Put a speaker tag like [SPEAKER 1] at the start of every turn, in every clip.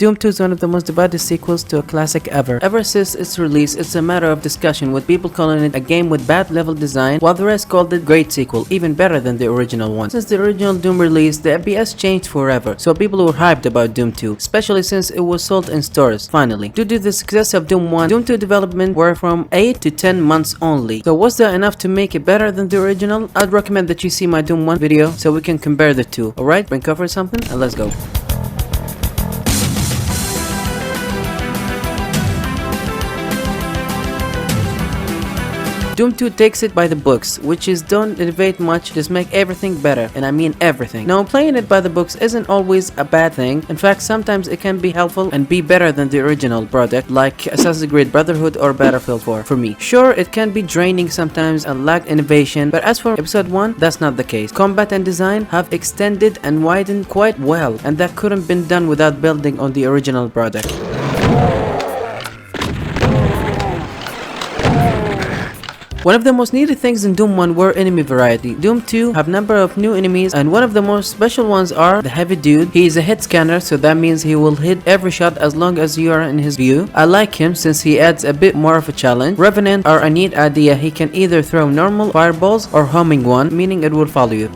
[SPEAKER 1] Doom 2 is one of the most divided sequels to a classic ever. Ever since its release, it's a matter of discussion, with people calling it a game with bad level design, while the rest called it great sequel, even better than the original one. Since the original Doom release, the FPS changed forever, so people were hyped about Doom 2, especially since it was sold in stores, finally. Due to the success of Doom 1, Doom 2 development were from 8 to 10 months only. So was that enough to make it better than the original? I'd recommend that you see my Doom 1 video so we can compare the two. Alright, bring cover something and let's go. Doom 2 takes it by the books, which is don't innovate much, just make everything better, and I mean everything. Now, playing it by the books isn't always a bad thing. In fact, sometimes it can be helpful and be better than the original product, like Assassin's Creed Brotherhood or Battlefield 4 for me. Sure, it can be draining sometimes and lack innovation, but as for Episode 1, that's not the case. Combat and design have extended and widened quite well, and that couldn't been done without building on the original product. One of the most needed things in Doom 1 were enemy variety. Doom 2 have number of new enemies, and one of the most special ones are the Heavy Dude. He is a hit scanner, so that means he will hit every shot as long as you are in his view. I like him since he adds a bit more of a challenge. Revenant are a neat idea. He can either throw normal fireballs or homing one, meaning it will follow you.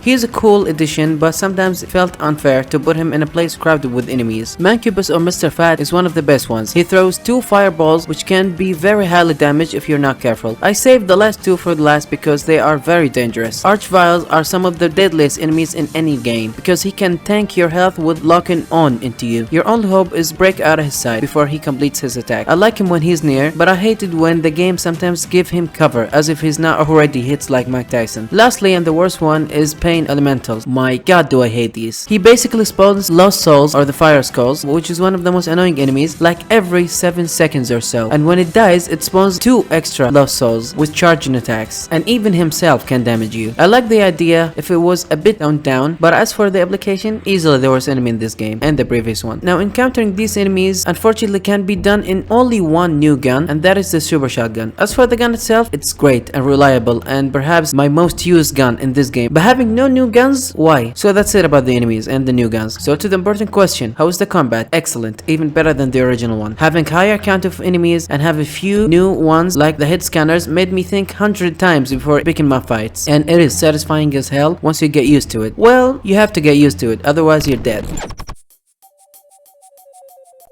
[SPEAKER 1] He is a cool addition, but sometimes it felt unfair to put him in a place crowded with enemies. Mancubus or Mr. Fat is one of the best ones. He throws 2 fireballs, which can be very highly damaged if you're not careful. I saved the last 2 for the last because they are very dangerous. Archviles are some of the deadliest enemies in any game, because he can tank your health with locking on into you. Your only hope is break out of his sight before he completes his attack. I like him when he's near, but I hate it when the game sometimes give him cover, as if he's not already hits like Mike Tyson. Lastly, and the worst one, is Pain Elementals. My god, do I hate these. He basically spawns Lost Souls or the Fire Skulls, which is one of the most annoying enemies, like every 7 seconds or so. And when it dies, it spawns 2 extra Lost Souls with charging attacks, and even himself can damage you. I like the idea if it was a bit toned down, but as for the application, easily the worst enemy in this game and the previous one. Now, encountering these enemies unfortunately can be done in only one new gun, and that is the Super Shotgun. As for the gun itself, it's great and reliable, and perhaps my most used gun in this game. But having no new guns? Why? So that's it about the enemies and the new guns. So to the important question, how is the combat? Excellent, even better than the original one. Having higher count of enemies and have a few new ones like the hit scanners made me think 100 times before picking my fights. And it is satisfying as hell once you get used to it. Well, you have to get used to it, otherwise you're dead.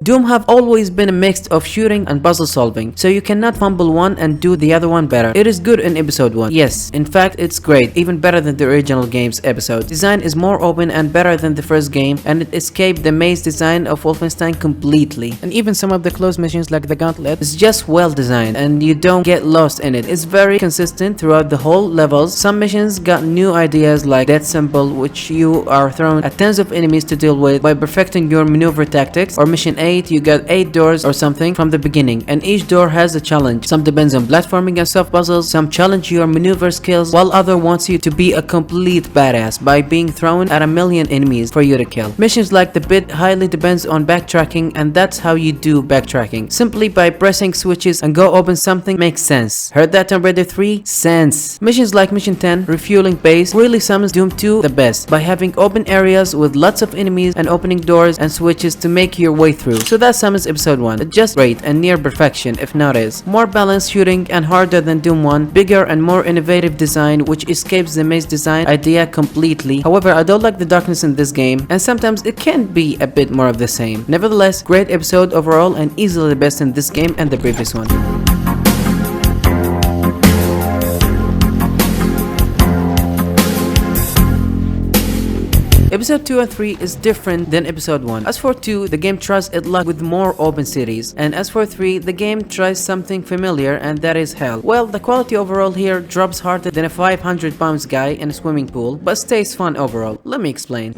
[SPEAKER 1] Doom have always been a mix of shooting and puzzle solving, so you cannot fumble one and do the other one better. It is good in episode 1. Yes, in fact it's great, even better than the original game's episode. Design is more open and better than the first game, and it escaped the maze design of Wolfenstein completely. And even some of the close missions like the Gauntlet is just well designed, and you don't get lost in it. It's very consistent throughout the whole levels. Some missions got new ideas like Death Symbol, which you are thrown at tons of enemies to deal with by perfecting your maneuver tactics, or Mission 8, you got 8 doors or something from the beginning, and each door has a challenge. Some depends on platforming and soft puzzles, some challenge your maneuver skills, while other wants you to be a complete badass by being thrown at a million enemies for you to kill. Missions like the Pit highly depends on backtracking, and that's how you do backtracking. Simply by pressing switches and go open something makes sense. Heard that Tomb Raider 3? Sense. Missions like Mission 10, Refueling Base, really summons Doom 2 the best by having open areas with lots of enemies and opening doors and switches to make your way through. So that summons episode 1. It's just great and near perfection, if not is. More balanced shooting and harder than Doom 1, bigger and more innovative design which escapes the maze design idea completely. However, I don't like the darkness in this game, and sometimes it can be a bit more of the same. Nevertheless, great episode overall and easily the best in this game and the previous one. Episode 2 and 3 is different than episode 1. As for 2, the game tries its luck with more open cities, and as for 3, the game tries something familiar, and that is hell. Well, the quality overall here drops harder than a 500 pounds guy in a swimming pool, but stays fun overall. Let me explain.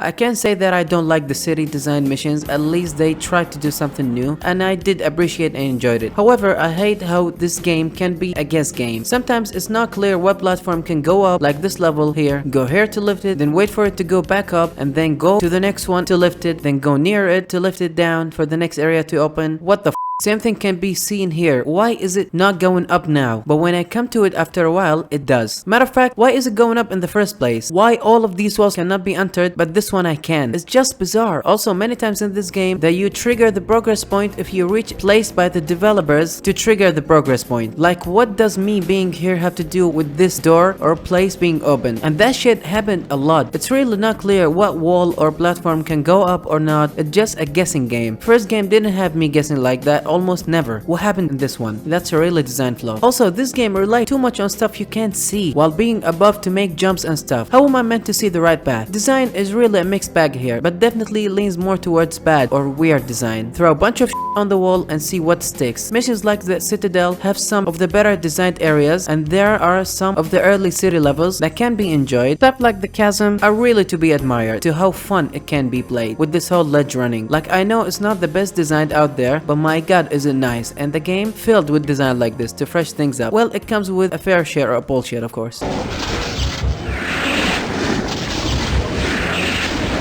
[SPEAKER 1] I can't say that I don't like the city design missions, at least they tried to do something new, and I did appreciate and enjoyed it. However, I hate how this game can be a guess game. Sometimes it's not clear what platform can go up, like this level here. Go here to lift it, then wait for it to go back up, and then go to the next one to lift it, then go near it to lift it down for the next area to open. What the f? Same thing can be seen here. Why is it not going up now? But when I come to it after a while, it does. Matter of fact, why is it going up in the first place? Why all of these walls cannot be entered, but this one I can? It's just bizarre. Also, many times in this game that you trigger the progress point if you reach place by the developers to trigger the progress point. Like, what does me being here have to do with this door or place being open? And that shit happened a lot. It's really not clear what wall or platform can go up or not. It's just a guessing game. First game didn't have me guessing like that. Almost never. What happened in this one? That's a really design flaw. Also, this game relies too much on stuff you can't see while being above to make jumps and stuff. How am I meant to see the right path? Design is really a mixed bag here, but definitely leans more towards bad or weird design. Throw a bunch of on the wall and see what sticks. Missions like the Citadel have some of the better designed areas, and there are some of the early city levels that can be enjoyed. Stuff like the Chasm are really to be admired to how fun it can be played with this whole ledge running. Like, I know it's not the best designed out there, but my god is it nice, and the game filled with design like this to fresh things up. Well, it comes with a fair share of bullshit, of course.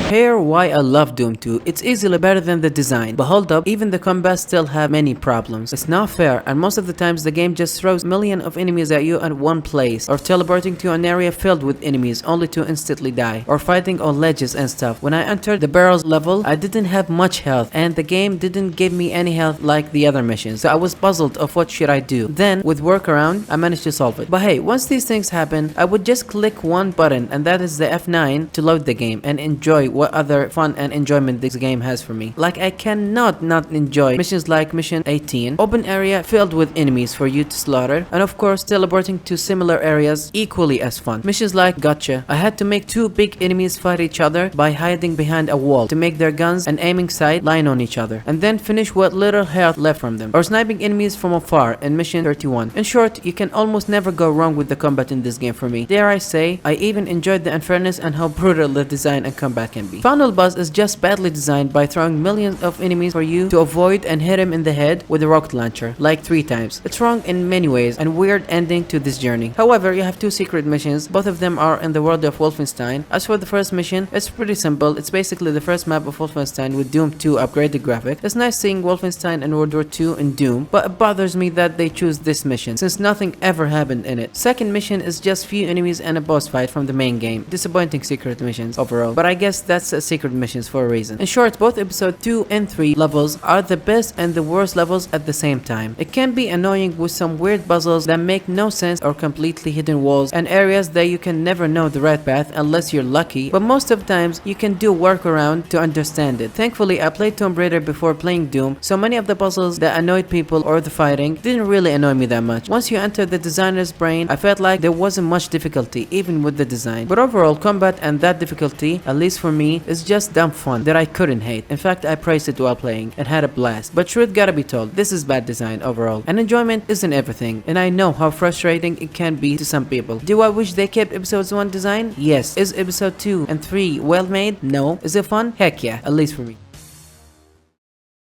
[SPEAKER 1] Here why I love Doom 2. It's easily better than the design, but hold up, even the combat still have many problems. It's not fair, and most of the times the game just throws millions of enemies at you at one place, or teleporting to an area filled with enemies only to instantly die, or fighting on ledges and stuff. When I entered the barrels level, I didn't have much health, and the game didn't give me any health like the other missions, so I was puzzled of what should I do. Then, with workaround, I managed to solve it. But hey, once these things happen, I would just click one button, and that is the F9 to load the game and enjoy what other fun and enjoyment this game has for me. Like, I cannot not enjoy missions like mission 18, open area filled with enemies for you to slaughter, and of course teleporting to similar areas equally as fun. Missions like Gotcha, I had to make two big enemies fight each other by hiding behind a wall to make their guns and aiming sight line on each other, and then finish what little health left from them, or sniping enemies from afar in mission 31. In short, you can almost never go wrong with the combat in this game for me. Dare I say, I even enjoyed the unfairness and how brutal the design and combat can be. Final boss is just badly designed by throwing millions of enemies for you to avoid and hit him in the head with a rocket launcher, like 3 times. It's wrong in many ways and weird ending to this journey. However, you have 2 secret missions, both of them are in the world of Wolfenstein. As for the first mission, it's pretty simple. It's basically the first map of Wolfenstein with Doom 2 upgraded graphic. It's nice seeing Wolfenstein and World War II in Doom, but it bothers me that they choose this mission since nothing ever happened in it. Second mission is just few enemies and a boss fight from the main game. Disappointing secret missions overall, but I guess that's a secret missions for a reason. In short, both episode 2 and 3 levels are the best and the worst levels at the same time. It can be annoying with some weird puzzles that make no sense or completely hidden walls and areas that you can never know the right path unless you're lucky, but most of the times you can do workaround to understand it. Thankfully, I played Tomb Raider before playing Doom, so many of the puzzles that annoyed people or the fighting didn't really annoy me that much. Once you enter the designer's brain, I felt like there wasn't much difficulty even with the design. But overall, combat and that difficulty, at least for me, is just dumb fun that I couldn't hate. In fact, I praised it while playing and had a blast. But truth gotta be told, this is bad design overall. And enjoyment isn't everything, and I know how frustrating it can be to some people. Do I wish they kept episodes 1 design? Yes. Is episode 2 and 3 well made? No. Is it fun? Heck yeah, at least for me.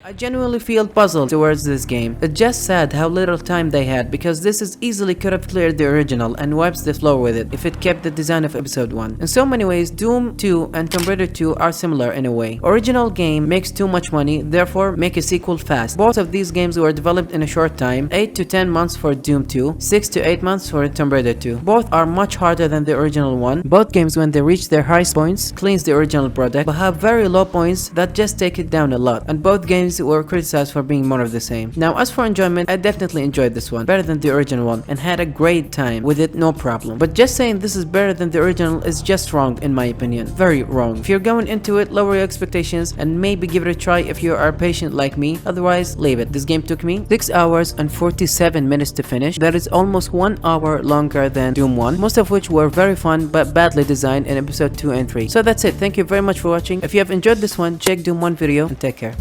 [SPEAKER 1] I genuinely feel puzzled towards this game. It's just sad how little time they had, because this is easily could have cleared the original and wipes the floor with it if it kept the design of episode 1. In so many ways, Doom 2 and Tomb Raider 2 are similar in a way. Original game makes too much money, therefore make a sequel fast. Both of these games were developed in a short time, 8 to 10 months for Doom 2, 6 to 8 months for Tomb Raider 2. Both are much harder than the original one. Both games, when they reach their highest points, cleans the original product, but have very low points that just take it down a lot. And both games were criticized for being more of the same. Now, as for enjoyment, I definitely enjoyed this one better than the original one and had a great time with it, no problem. But just saying this is better than the original is just wrong in my opinion. Very wrong. If you're going into it, lower your expectations and maybe give it a try if you are patient like me. Otherwise, leave it. This game took me 6 hours and 47 minutes to finish. That is almost 1 hour longer than Doom 1, most of which were very fun but badly designed in episode 2 and 3. So that's it. Thank you very much for watching. If you have enjoyed this one, check Doom 1 video and take care.